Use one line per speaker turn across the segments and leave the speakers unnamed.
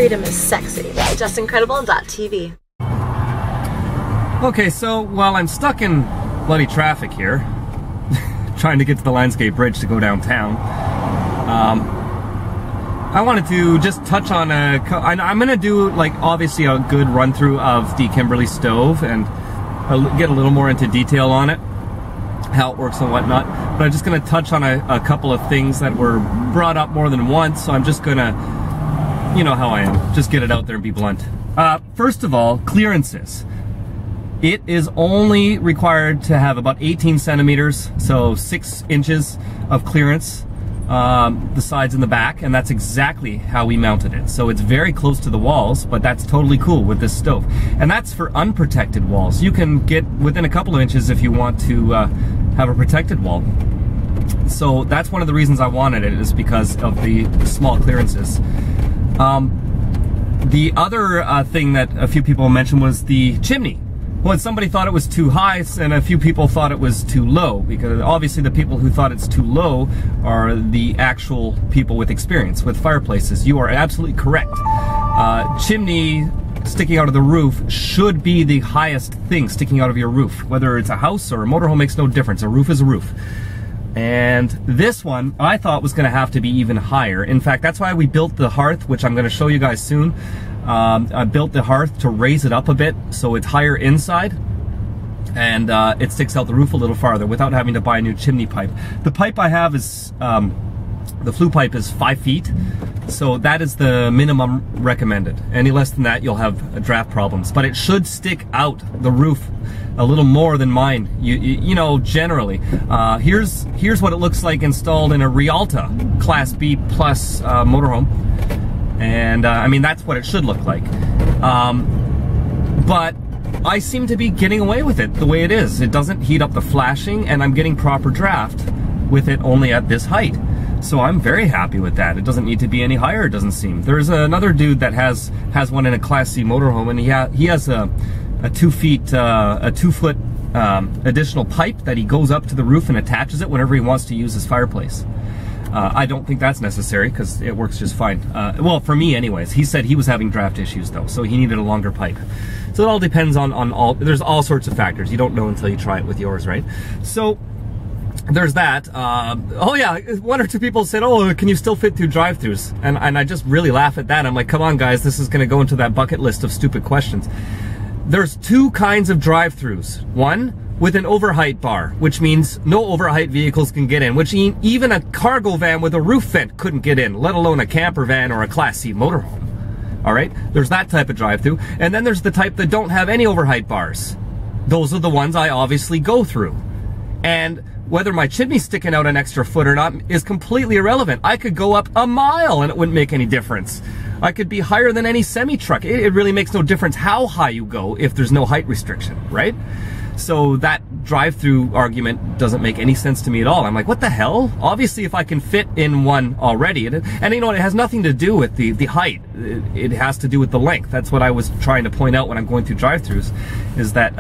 freedom is sexy. JustIncredible.tv.
Okay, so while I'm stuck in bloody traffic here, trying to get to the Landscape Bridge to go downtown, I wanted to just touch on I'm going to do, like, obviously a good run through of the Kimberly Stove and get a little more into detail on it, how it works and whatnot, but I'm just going to touch on a couple of things that were brought up more than once, so I'm just going to, you know how I am, just get it out there and be blunt. First of all, clearances. It is only required to have about 18 centimeters, so 6 inches of clearance, the sides and the back, and that's exactly how we mounted it. So it's very close to the walls, but that's totally cool with this stove. And that's for unprotected walls. You can get within a couple of inches if you want to have a protected wall. So that's one of the reasons I wanted it, is because of the small clearances. The other thing that a few people mentioned was the chimney. Well, somebody thought it was too high, and a few people thought it was too low, because obviously the people who thought it's too low are the actual people with experience with fireplaces. You are absolutely correct. Chimney sticking out of the roof should be the highest thing sticking out of your roof. Whether it's a house or a motorhome makes no difference. A roof is a roof. And this one I thought was going to have to be even higher. In fact, that's why we built the hearth, which I'm going to show you guys soon. I built the hearth to raise it up a bit so it's higher inside, and it sticks out the roof a little farther without having to buy a new chimney pipe. The pipe I have is, the flue pipe is 5 feet, so that is the minimum recommended. Any less than that, you'll have draft problems. But it should stick out the roof a little more than mine, you know, generally. Here's what it looks like installed in a Rialta Class B plus motorhome. And I mean, that's what it should look like. But I seem to be getting away with it the way it is. It doesn't heat up the flashing, and I'm getting proper draft with it only at this height. So I'm very happy with that. It doesn't need to be any higher, it doesn't seem. There's another dude that has one in a Class C motorhome, and he has a 2 foot additional pipe that he goes up to the roof and attaches it whenever he wants to use his fireplace. I don't think that's necessary because it works just fine. Well, for me anyways. He said he was having draft issues though, so he needed a longer pipe. So it all depends on all, there's all sorts of factors. You don't know until you try it with yours, right? So there's that. Oh yeah, 1 or 2 people said, oh, can you still fit through drive-thrus? And I just really laugh at that. I'm like, come on guys, this is gonna go into that bucket list of stupid questions. There's 2 kinds of drive-thrus. One, with an overheight bar, which means no overheight vehicles can get in, which even a cargo van with a roof vent couldn't get in, let alone a camper van or a Class C motorhome. All right, there's that type of drive-through. And then there's the type that don't have any overheight bars. Those are the ones I obviously go through. And whether my chimney's sticking out an extra foot or not is completely irrelevant. I could go up a mile and it wouldn't make any difference. I could be higher than any semi-truck. It really makes no difference how high you go if there's no height restriction, right? So that drive-through argument doesn't make any sense to me at all. I'm like, what the hell? Obviously, if I can fit in one already, and you know, it has nothing to do with the height. It has to do with the length. That's what I was trying to point out when I'm going through drive-throughs, is that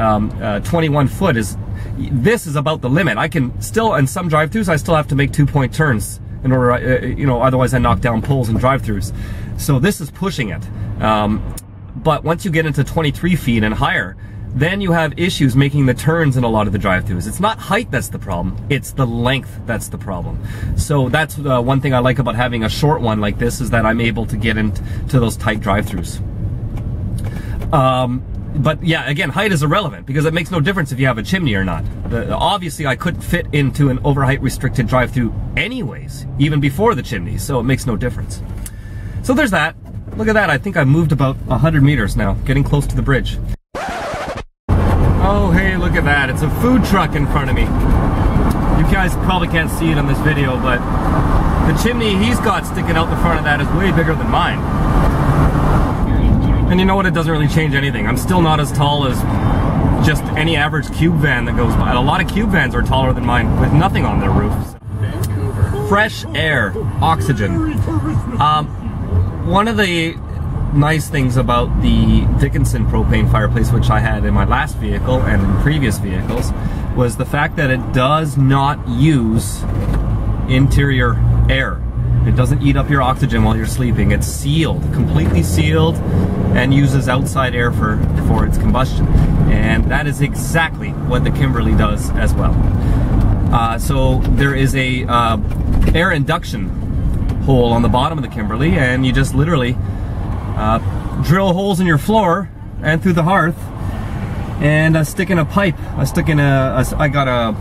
21 foot is, this is about the limit. I can still, in some drive-throughs, I still have to make 2-point turns in order, you know, otherwise I knock down poles in drive-throughs. So this is pushing it. But once you get into 23 feet and higher, then you have issues making the turns in a lot of the drive-thrus. It's not height that's the problem, it's the length that's the problem. So that's one thing I like about having a short one like this, is that I'm able to get into those tight drive-thrus. But yeah, again, height is irrelevant because it makes no difference if you have a chimney or not. Obviously, I couldn't fit into an overheight restricted drive-thru anyways, even before the chimney, so it makes no difference. So there's that. Look at that, I think I've moved about 100 meters now, getting close to the bridge. Oh, hey, look at that. It's a food truck in front of me. You guys probably can't see it on this video, but the chimney he's got sticking out the front of that is way bigger than mine. And you know what? It doesn't really change anything. I'm still not as tall as just any average cube van that goes by. A lot of cube vans are taller than mine with nothing on their roofs. Fresh air, oxygen. One of the nice things about the Dickinson propane fireplace, which I had in my last vehicle and in previous vehicles, was the fact that it does not use interior air. It doesn't eat up your oxygen while you're sleeping. It's sealed, completely sealed, and uses outside air for its combustion. And that is exactly what the Kimberly does as well. So there is a air induction hole on the bottom of the Kimberly, and you just literally drill holes in your floor and through the hearth, and stick in a pipe. I got a,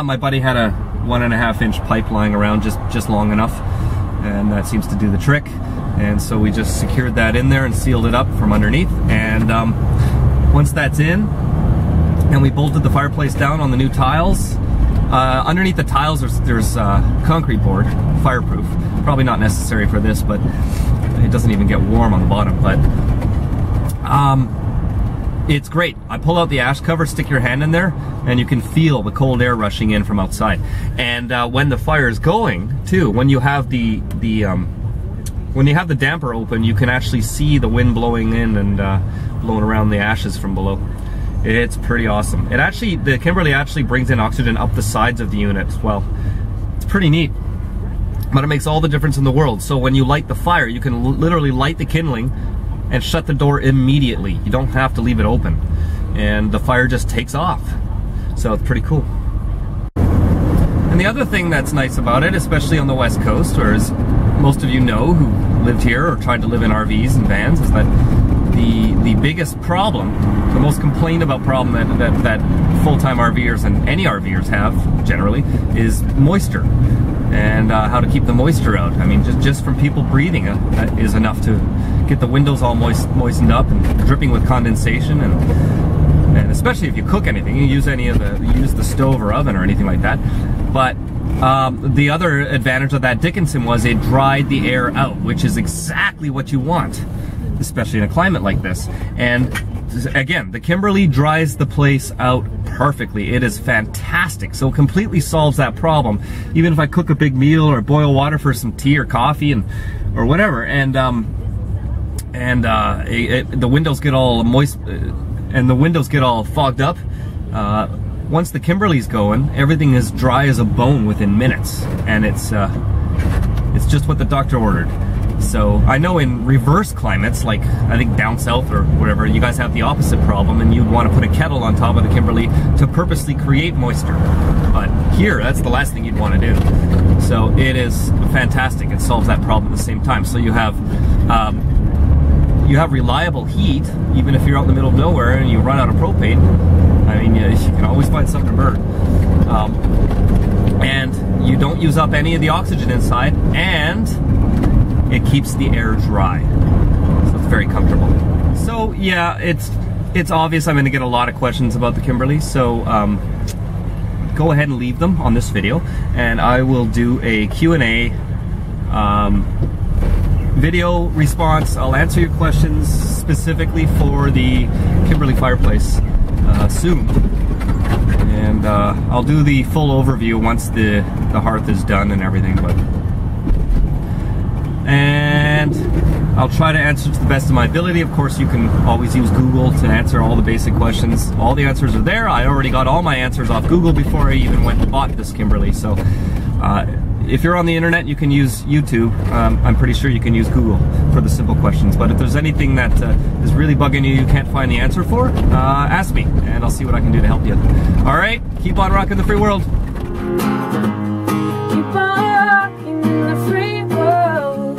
my buddy had a 1.5 inch pipe lying around just long enough, and that seems to do the trick. And so we just secured that in there and sealed it up from underneath. And once that's in, and we bolted the fireplace down on the new tiles, underneath the tiles there's concrete board, fireproof. Probably not necessary for this, but it doesn't even get warm on the bottom. But it's great. I pull out the ash cover, stick your hand in there, and you can feel the cold air rushing in from outside. And when the fire is going, too, when you have the damper open, you can actually see the wind blowing in and blowing around the ashes from below. It's pretty awesome. The Kimberly actually brings in oxygen up the sides of the unit as well. It's pretty neat, but it makes all the difference in the world. So when you light the fire, you can literally light the kindling and shut the door immediately. You don't have to leave it open, and the fire just takes off. So it's pretty cool. And the other thing that's nice about it, especially on the West Coast, or as most of you know who lived here or tried to live in RVs and vans, is that the biggest problem, the most complained about problem that full-time RVers and any RVers have generally, is moisture, and how to keep the moisture out. I mean, just from people breathing is enough to get the windows all moistened up and dripping with condensation. And especially if you cook anything, you use the stove or oven or anything like that. But the other advantage of that Dickinson was it dried the air out, which is exactly what you want, especially in a climate like this. And again, the Kimberly dries the place out perfectly. It is fantastic. So it completely solves that problem. Even if I cook a big meal or boil water for some tea or coffee or whatever, and the windows get all moist and the windows get all fogged up, once the Kimberly's going, everything is dry as a bone within minutes, and it's just what the doctor ordered. So I know in reverse climates, like I think down south or whatever, you guys have the opposite problem, and you'd want to put a kettle on top of the Kimberly to purposely create moisture. But here, that's the last thing you'd want to do. So it is fantastic. It solves that problem at the same time. So you have reliable heat, even if you're out in the middle of nowhere and you run out of propane. I mean, you can always find something to burn. And you don't use up any of the oxygen inside, and it keeps the air dry. So it's very comfortable. So yeah, it's obvious I'm going to get a lot of questions about the Kimberly, so go ahead and leave them on this video, and I will do a Q&A video response. I'll answer your questions specifically for the Kimberly fireplace soon, and I'll do the full overview once the hearth is done and everything. And I'll try to answer to the best of my ability. Of course, you can always use Google to answer all the basic questions. All the answers are there. I already got all my answers off Google before I even went and bought this Kimberly. So if you're on the internet, you can use YouTube. I'm pretty sure you can use Google for the simple questions. But if there's anything that is really bugging you can't find the answer for, ask me, and I'll see what I can do to help you. All right, keep on rocking the free world.
Keep on rocking the free world.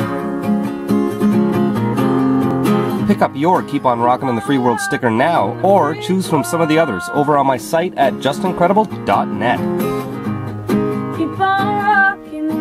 Pick up your Keep on Rockin' in the Free World sticker now, or choose from some of the others over on my site at justincredible.net.
Keep on rocking